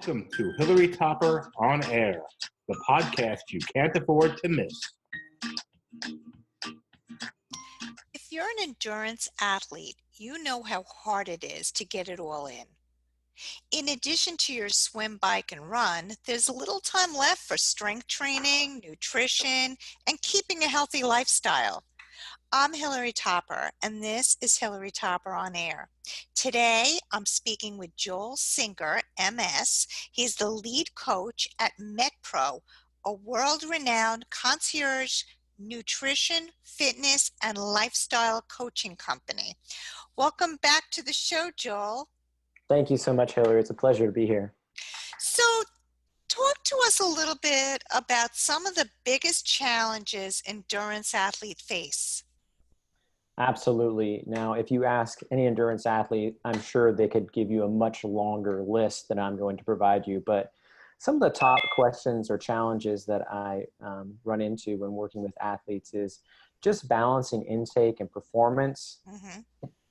Welcome to Hilary Topper On Air, the podcast you can't afford to miss. If you're an endurance athlete, you know how hard it is to get it all in. In addition to your swim, bike, and run, there's little time left for strength training, nutrition, and keeping a healthy lifestyle. I'm Hilary Topper, and this is Hilary Topper On Air. Today, I'm speaking with Joel Sinker, MS. He's the lead coach at MetPro, a world-renowned concierge nutrition, fitness, and lifestyle coaching company. Welcome back to the show, Joel. Thank you so much, Hilary. It's a pleasure to be here. So, talk to us a little bit about some of the biggest challenges endurance athletes face. Absolutely. Now, if you ask any endurance athlete, I'm sure they could give you a much longer list than I'm going to provide you. But some of the top questions or challenges that I run into when working with athletes is just balancing intake and performance,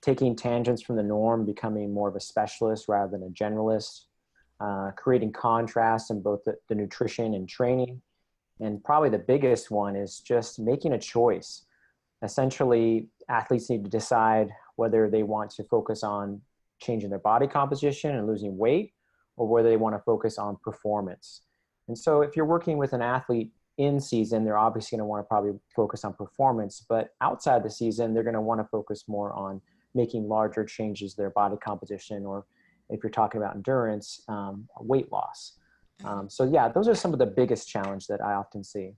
taking tangents from the norm, becoming more of a specialist rather than a generalist, creating contrast in both the nutrition and training. And probably the biggest one is just making a choice. Essentially, athletes need to decide whether they want to focus on changing their body composition and losing weight, or whether they want to focus on performance. And so if you're working with an athlete in season, they're obviously going to want to probably focus on performance, but outside the season, they're going to want to focus more on making larger changes to their body composition, or if you're talking about endurance, weight loss. So yeah, those are some of the biggest challenges that I often see.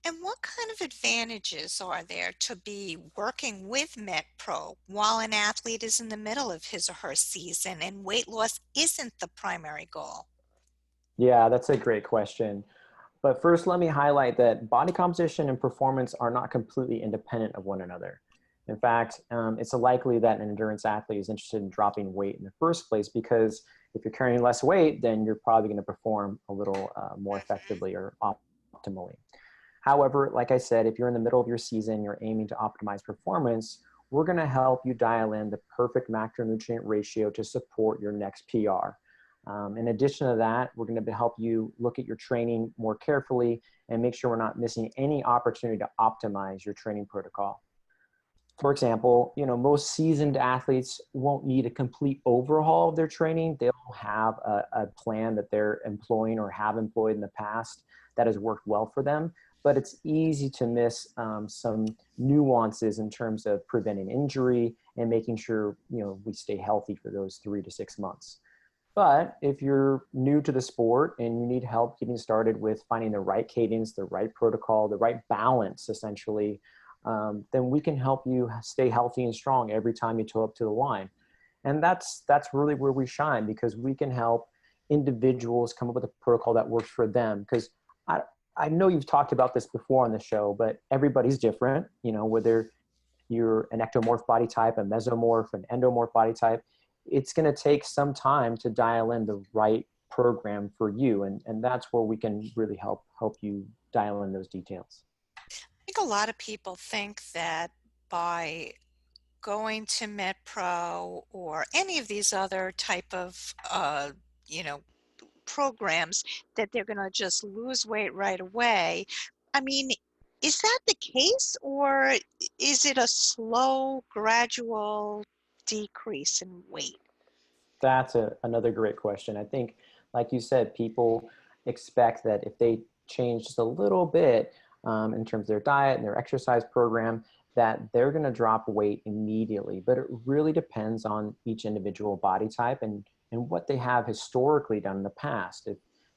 And what kind of advantages are there to be working with MetPro while an athlete is in the middle of his or her season and weight loss isn't the primary goal? Yeah, that's a great question. But first, let me highlight that body composition and performance are not completely independent of one another. In fact, it's likely that an endurance athlete is interested in dropping weight in the first place, because if you're carrying less weight, then you're probably going to perform a little more effectively or optimally. However, like I said, if you're in the middle of your season, you're aiming to optimize performance, we're going to help you dial in the perfect macronutrient ratio to support your next PR. In addition to that, we're going to help you look at your training more carefully and make sure we're not missing any opportunity to optimize your training protocol. For example, most seasoned athletes won't need a complete overhaul of their training. They'll have a plan that they're employing or have employed in the past that has worked well for them. But it's easy to miss some nuances in terms of preventing injury and making sure we stay healthy for those 3 to 6 months. But if you're new to the sport and you need help getting started with finding the right cadence, the right protocol, the right balance, essentially, then we can help you stay healthy and strong every time you toe up to the line. And that's really where we shine, because we can help individuals come up with a protocol that works for them. Because I know you've talked about this before on the show, but everybody's different, whether you're an ectomorph body type, a mesomorph, an endomorph body type, it's going to take some time to dial in the right program for you. And that's where we can really help you dial in those details. I think a lot of people think that by going to MetPro or any of these other type of, programs, that they're going to just lose weight right away. I mean, is that the case, or is it a slow, gradual decrease in weight? That's another great question. I think, like you said, people expect that if they change just a little bit in terms of their diet and their exercise program, that they're going to drop weight immediately. But it really depends on each individual body type and what they have historically done in the past.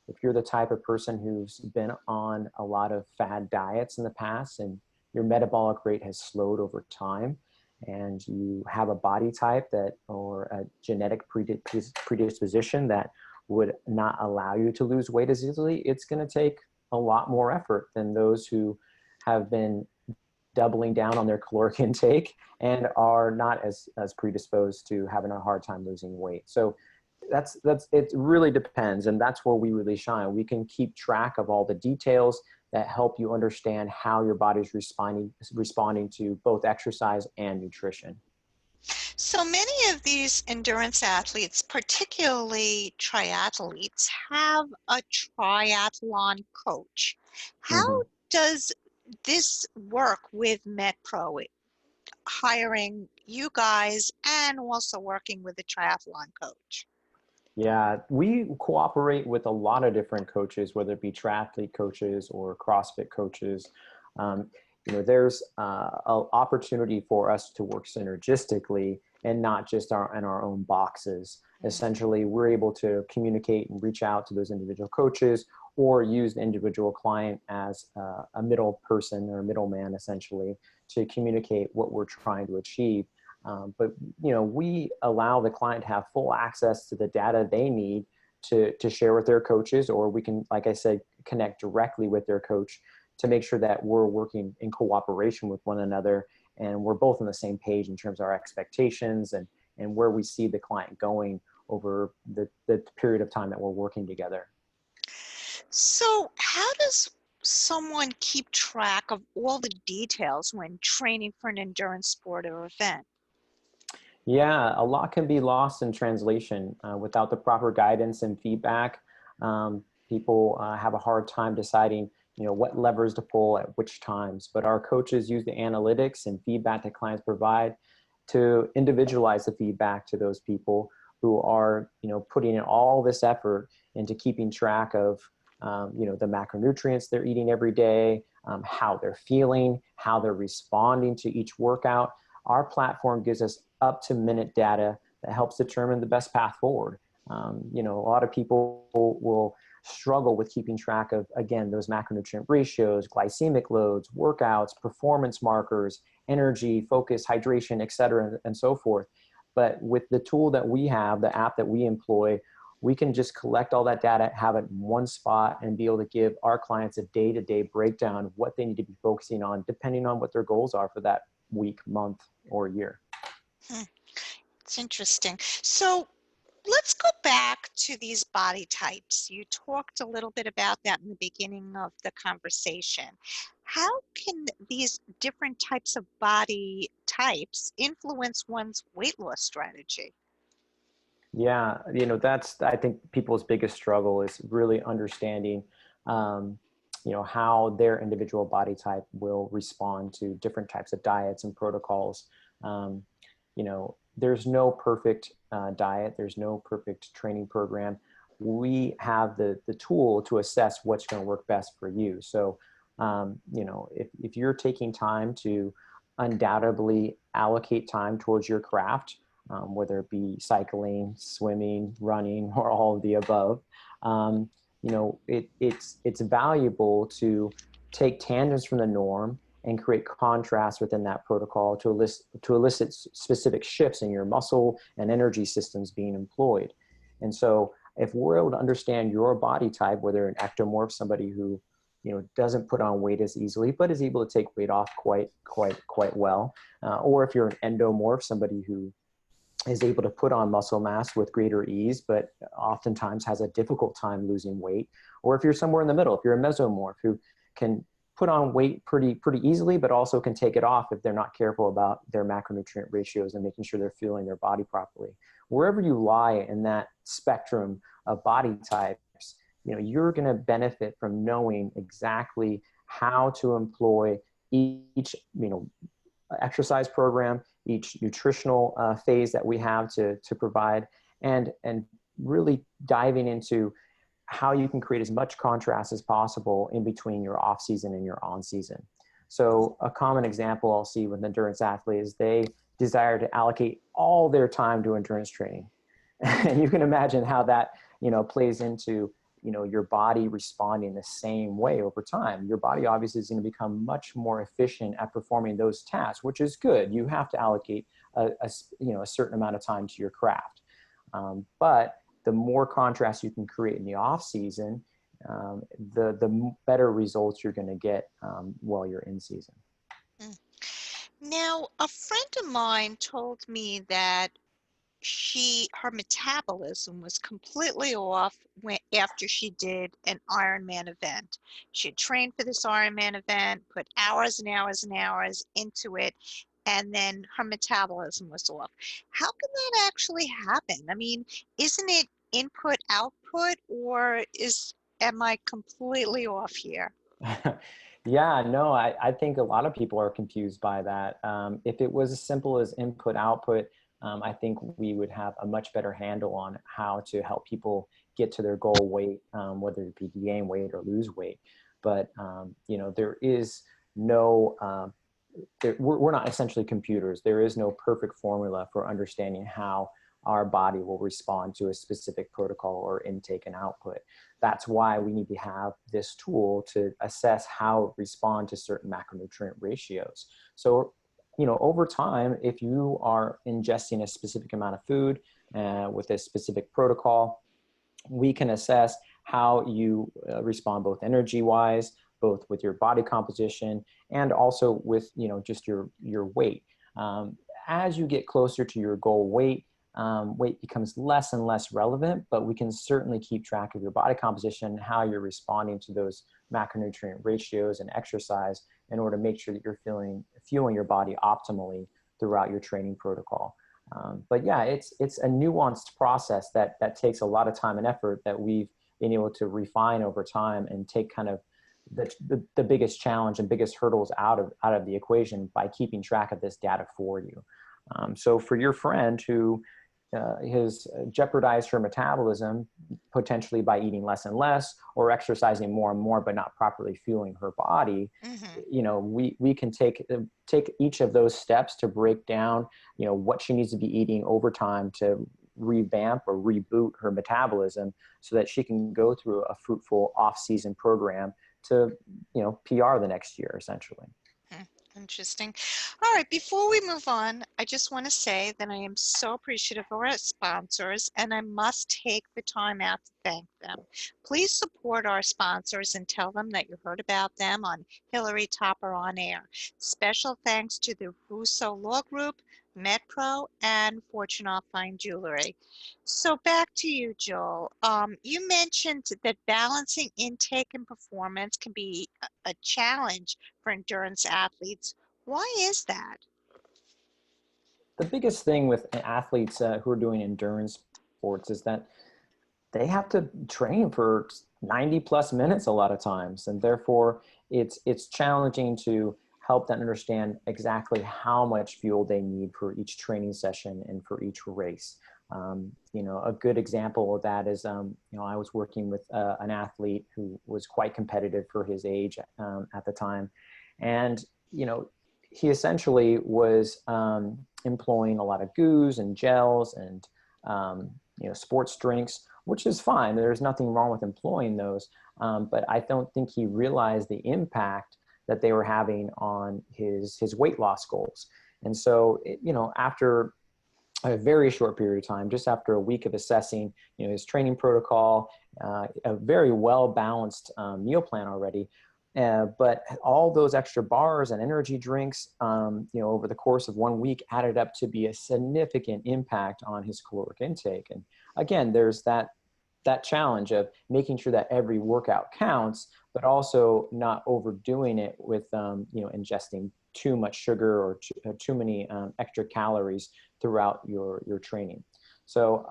If you're the type of person who's been on a lot of fad diets in the past and your metabolic rate has slowed over time, and you have a body type or a genetic predisposition that would not allow you to lose weight as easily, it's going to take a lot more effort than those who have been doubling down on their caloric intake and are not as predisposed to having a hard time losing weight. So it really depends, and that's where we really shine. We can keep track of all the details that help you understand how your body's responding to both exercise and nutrition. So many of these endurance athletes, particularly triathletes, have a triathlon coach. How Mhm. does this work with MetPro, hiring you guys and also working with a triathlon coach? Yeah, we cooperate with a lot of different coaches, whether it be triathlete coaches or CrossFit coaches. Um, there's an opportunity for us to work synergistically and not just in our own boxes. Essentially, we're able to communicate and reach out to those individual coaches or use the individual client as a middle person or middleman, essentially, to communicate what we're trying to achieve. But we allow the client to have full access to the data they need to share with their coaches, or we can, like I said, connect directly with their coach to make sure that we're working in cooperation with one another and we're both on the same page in terms of our expectations and where we see the client going over the period of time that we're working together. So, how does someone keep track of all the details when training for an endurance sport or event? Yeah, a lot can be lost in translation without the proper guidance and feedback. People have a hard time deciding, what levers to pull at which times. But our coaches use the analytics and feedback that clients provide to individualize the feedback to those people who are, putting in all this effort into keeping track of, the macronutrients they're eating every day, how they're feeling, how they're responding to each workout. Our platform gives us up to minute data that helps determine the best path forward. A lot of people will struggle with keeping track of, again, those macronutrient ratios, glycemic loads, workouts, performance markers, energy, focus, hydration, et cetera, and so forth. But with the tool that we have, the app that we employ, we can just collect all that data, have it in one spot, and be able to give our clients a day-to-day breakdown of what they need to be focusing on, depending on what their goals are for that week, month, or year. It's interesting. So, let's go back to these body types. You talked a little bit about that in the beginning of the conversation. How can these different types of body types influence one's weight loss strategy? Yeah, that's, I think, people's biggest struggle is really understanding, um, how their individual body type will respond to different types of diets and protocols. Um, there's no perfect diet. There's no perfect training program. We have the tool to assess what's going to work best for you. So, if you're taking time to undoubtedly allocate time towards your craft, whether it be cycling, swimming, running, or all of the above. It's valuable to take tangents from the norm and create contrast within that protocol to elicit specific shifts in your muscle and energy systems being employed. And so if we're able to understand your body type, whether an ectomorph, somebody who doesn't put on weight as easily, but is able to take weight off quite well, or if you're an endomorph, somebody who is able to put on muscle mass with greater ease, but oftentimes has a difficult time losing weight. Or if you're somewhere in the middle, if you're a mesomorph who can put on weight pretty easily, but also can take it off if they're not careful about their macronutrient ratios and making sure they're fueling their body properly. Wherever you lie in that spectrum of body types, you're going to benefit from knowing exactly how to employ each, exercise program, each nutritional phase that we have to provide, and really diving into how you can create as much contrast as possible in between your off season and your on season. So a common example I'll see with endurance athletes is they desire to allocate all their time to endurance training. And you can imagine how that, plays into, your body responding the same way over time. Your body obviously is going to become much more efficient at performing those tasks, which is good. You have to allocate a certain amount of time to your craft. But the more contrast you can create in the off season, the better results you're going to get while you're in season. Now, a friend of mine told me that her metabolism was completely off after she did an Ironman event. She had trained for this Ironman event, put hours and hours and hours into it, and then her metabolism was off. How can that actually happen? I mean, isn't it input output, or am I completely off here? Yeah, no, I think a lot of people are confused by that. If it was as simple as input output, I think we would have a much better handle on how to help people get to their goal weight, whether it be to gain weight or lose weight. But there is no we're not essentially computers. There is no perfect formula for understanding how our body will respond to a specific protocol or intake and output. That's why we need to have this tool to assess how it respond to certain macronutrient ratios. So, over time, if you are ingesting a specific amount of food with a specific protocol, we can assess how you respond both energy wise, both with your body composition and also with just your weight. As you get closer to your goal weight, weight becomes less and less relevant, but we can certainly keep track of your body composition, how you're responding to those macronutrient ratios and exercise in order to make sure that you're fueling your body optimally throughout your training protocol. But yeah, it's a nuanced process that takes a lot of time and effort that we've been able to refine over time and take kind of the biggest challenge and biggest hurdles out of the equation by keeping track of this data for you. So for your friend who has jeopardized her metabolism potentially by eating less and less or exercising more and more but not properly fueling her body, we can take each of those steps to break down what she needs to be eating over time to revamp or reboot her metabolism so that she can go through a fruitful off-season program to PR the next year essentially. Interesting. All right, before we move on, I just want to say that I am so appreciative of our sponsors, and I must take the time out to thank them. Please support our sponsors and tell them that you heard about them on Hilary Topper On Air. Special thanks to the Russo Law Group, MetPro, and Fortunoff Fine Jewelry. So back to you, Joel. You mentioned that balancing intake and performance can be a challenge for endurance athletes. Why is that? The biggest thing with athletes who are doing endurance sports is that they have to train for 90 plus minutes a lot of times. And therefore it's challenging to help them understand exactly how much fuel they need for each training session and for each race. A good example of that is, I was working with an athlete who was quite competitive for his age at the time. And, he essentially was employing a lot of goos and gels and, sports drinks, which is fine. There's nothing wrong with employing those. But I don't think he realized the impact that they were having on his weight loss goals. And so, after a very short period of time, just after a week of assessing, his training protocol, a very well-balanced meal plan already, but all those extra bars and energy drinks, over the course of 1 week added up to be a significant impact on his caloric intake. And again, there's that challenge of making sure that every workout counts, but also not overdoing it with, ingesting too much sugar or too many extra calories throughout your training. So,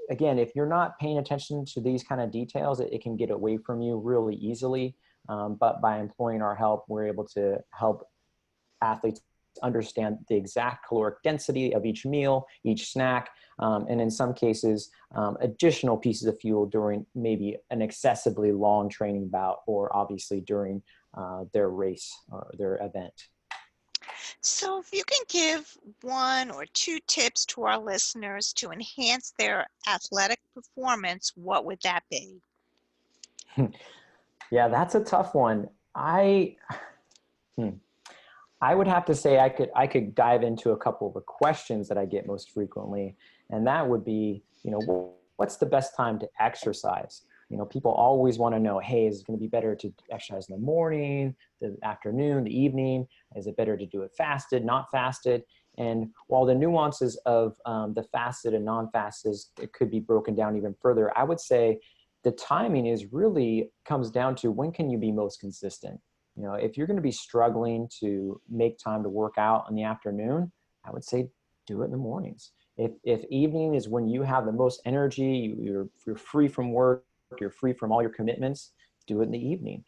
again, if you're not paying attention to these kind of details, it can get away from you really easily. But by employing our help, we're able to help athletes understand the exact caloric density of each meal, each snack, and in some cases, additional pieces of fuel during maybe an excessively long training bout or obviously during their race or their event. So if you can give 1 or 2 tips to our listeners to enhance their athletic performance, what would that be? Yeah, that's a tough one. I would have to say I could dive into a couple of the questions that I get most frequently, and that would be, what's the best time to exercise? People always want to know, hey, is it going to be better to exercise in the morning, the afternoon, the evening? Is it better to do it fasted, not fasted? And while the nuances of the fasted and non-fasted, it could be broken down even further, I would say the timing is really comes down to when can you be most consistent? You know, if you're going to be struggling to make time to work out in the afternoon, I would say do it in the mornings. If evening is when you have the most energy, you're free from work, you're free from all your commitments, do it in the evening.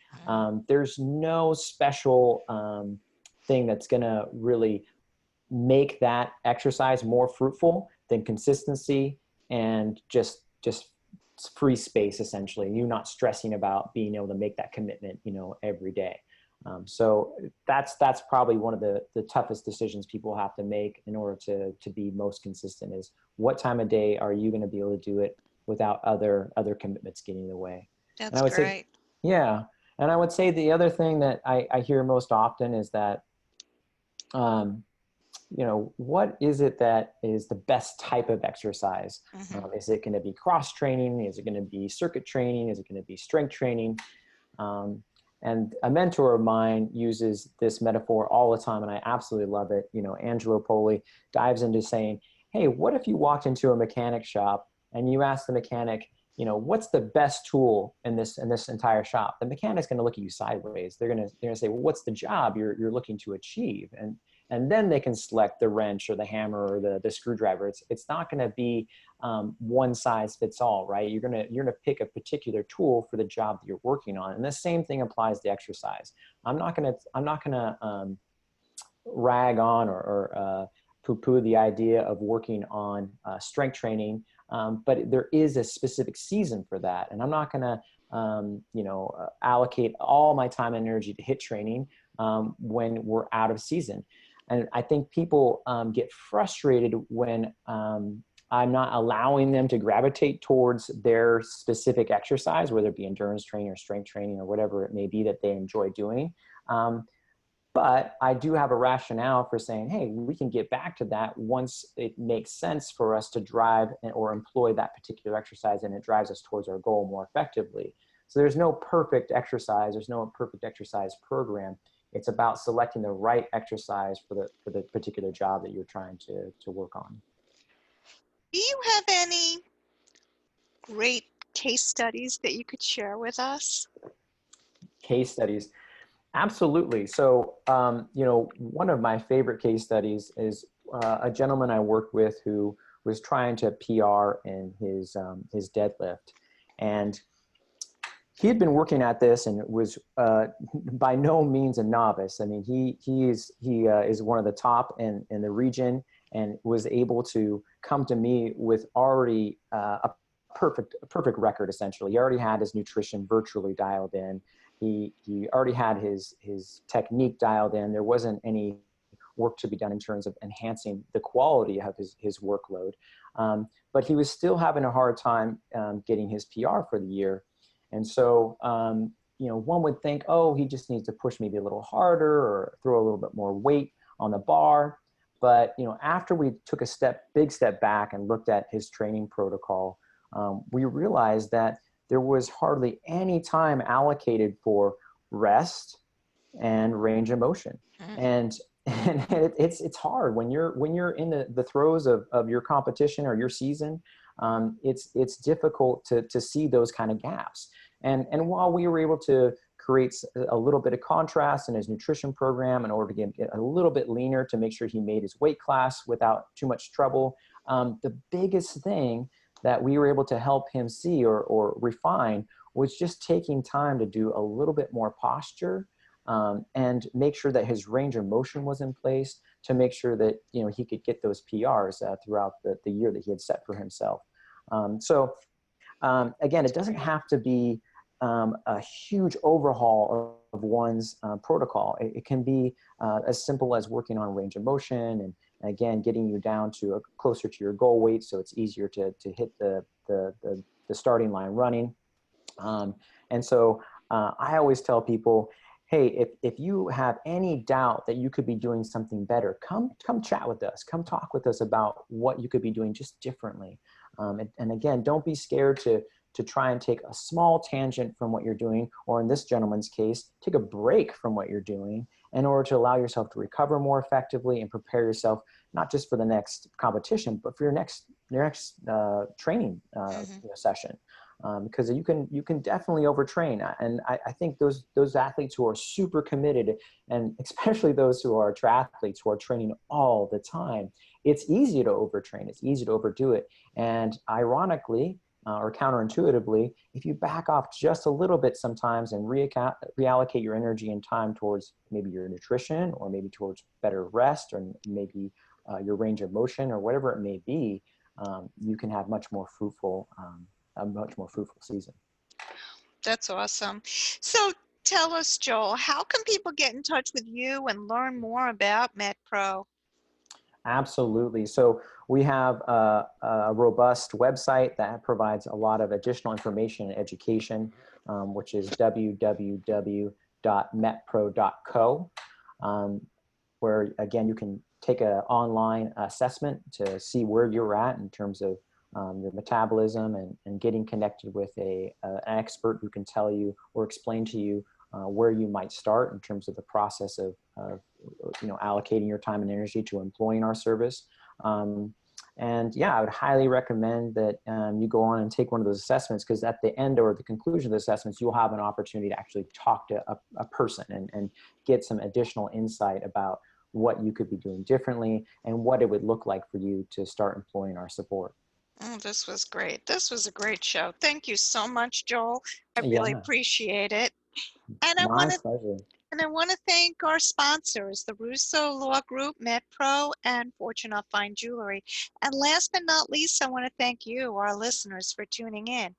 There's no special thing that's going to really make that exercise more fruitful than consistency and just free space, essentially. You not stressing about being able to make that commitment, you know, every day. So that's probably one of the toughest decisions people have to make in order to be most consistent, is what time of day are you going to be able to do it without other commitments getting in the way. That's and I would great. say, yeah. And I would say the other thing that I hear most often is that, you know, what is it that is the best type of exercise? Is it going to be cross training? Is it going to be circuit training? Is it going to be strength training? And a mentor of mine uses this metaphor all the time, and I absolutely love it. You know, Angelo Poli dives into saying, hey, what if you walked into a mechanic shop and you asked the mechanic, you know, what's the best tool in this entire shop? The mechanic's going to look at you sideways. They're going to say, well, what's the job you're looking to achieve? And then they can select the wrench or the hammer or the screwdriver. It's not going to be one size fits all, right? You're gonna pick a particular tool for the job that you're working on, and the same thing applies to exercise. I'm not gonna rag on or poo-poo the idea of working on strength training, but there is a specific season for that, and I'm not gonna allocate all my time and energy to HIIT training when we're out of season. And I think people get frustrated when I'm not allowing them to gravitate towards their specific exercise, whether it be endurance training or strength training or whatever it may be that they enjoy doing. But I do have a rationale for saying, hey, we can get back to that once it makes sense for us to drive or employ that particular exercise and it drives us towards our goal more effectively. So there's no perfect exercise. There's no perfect exercise program. It's about selecting the right exercise for the particular job that you're trying to work on. Do you have any great case studies that you could share with us? Case studies. Absolutely. So, one of my favorite case studies is a gentleman I worked with who was trying to PR in his deadlift. And he had been working at this and was by no means a novice. I mean, he is one of the top in the region and was able to come to me with already a perfect record, essentially. He already had his nutrition virtually dialed in. He already had his technique dialed in. There wasn't any work to be done in terms of enhancing the quality of his workload. But he was still having a hard time getting his PR for the year. And so, one would think, oh, he just needs to push maybe a little harder or throw a little bit more weight on the bar. But, after we took a big step back and looked at his training protocol, we realized that there was hardly any time allocated for rest and range of motion. And it's hard when you're in the throes of your competition or your season. It's difficult to see those kind of gaps. And while we were able to create a little bit of contrast in his nutrition program in order to get a little bit leaner to make sure he made his weight class without too much trouble, the biggest thing that we were able to help him see or refine was just taking time to do a little bit more posture and make sure that his range of motion was in place to make sure that he could get those PRs throughout the year that he had set for himself. Again, it doesn't have to be a huge overhaul of one's protocol. It can be as simple as working on range of motion and again, getting you down to closer to your goal weight so it's easier to hit the starting line running. And so I always tell people, hey, if you have any doubt that you could be doing something better, come chat with us. Come talk with us about what you could be doing just differently. And again, don't be scared to try and take a small tangent from what you're doing, or in this gentleman's case, take a break from what you're doing in order to allow yourself to recover more effectively and prepare yourself not just for the next competition, but for your next training session. because you can definitely overtrain. And I think those athletes who are super committed, and especially those who are triathletes who are training all the time, it's easy to overtrain. It's easy to overdo it. And ironically, or counterintuitively, if you back off just a little bit sometimes and reallocate your energy and time towards maybe your nutrition, or maybe towards better rest, or maybe your range of motion, or whatever it may be, you can have a much more fruitful season. That's awesome. So tell us, Joel, how can people get in touch with you and learn more about MetPro? Absolutely. So we have a robust website that provides a lot of additional information and education, which is www.metpro.co, where, again, you can take an online assessment to see where you're at in terms of your metabolism, and getting connected with an expert who can tell you or explain to you where you might start in terms of the process of allocating your time and energy to employing our service. And yeah, I would highly recommend that you go on and take one of those assessments, because at the end or the conclusion of the assessments, you'll have an opportunity to actually talk to a person and get some additional insight about what you could be doing differently and what it would look like for you to start employing our support. Oh, this was great. This was a great show. Thank you so much, Joel. I really Yeah, appreciate it. And I my want to pleasure. thank our sponsors, the Russo Law Group, MetPro, and Fortune of Fine Jewelry. And last but not least, I want to thank you, our listeners, for tuning in.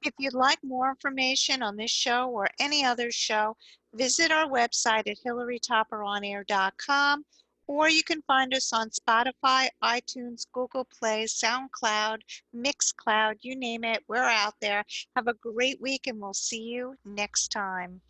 If you'd like more information on this show or any other show, visit our website at hilarytopperonair.com, or you can find us on Spotify, iTunes, Google Play, SoundCloud, Mixcloud, you name it, we're out there. Have a great week, and we'll see you next time.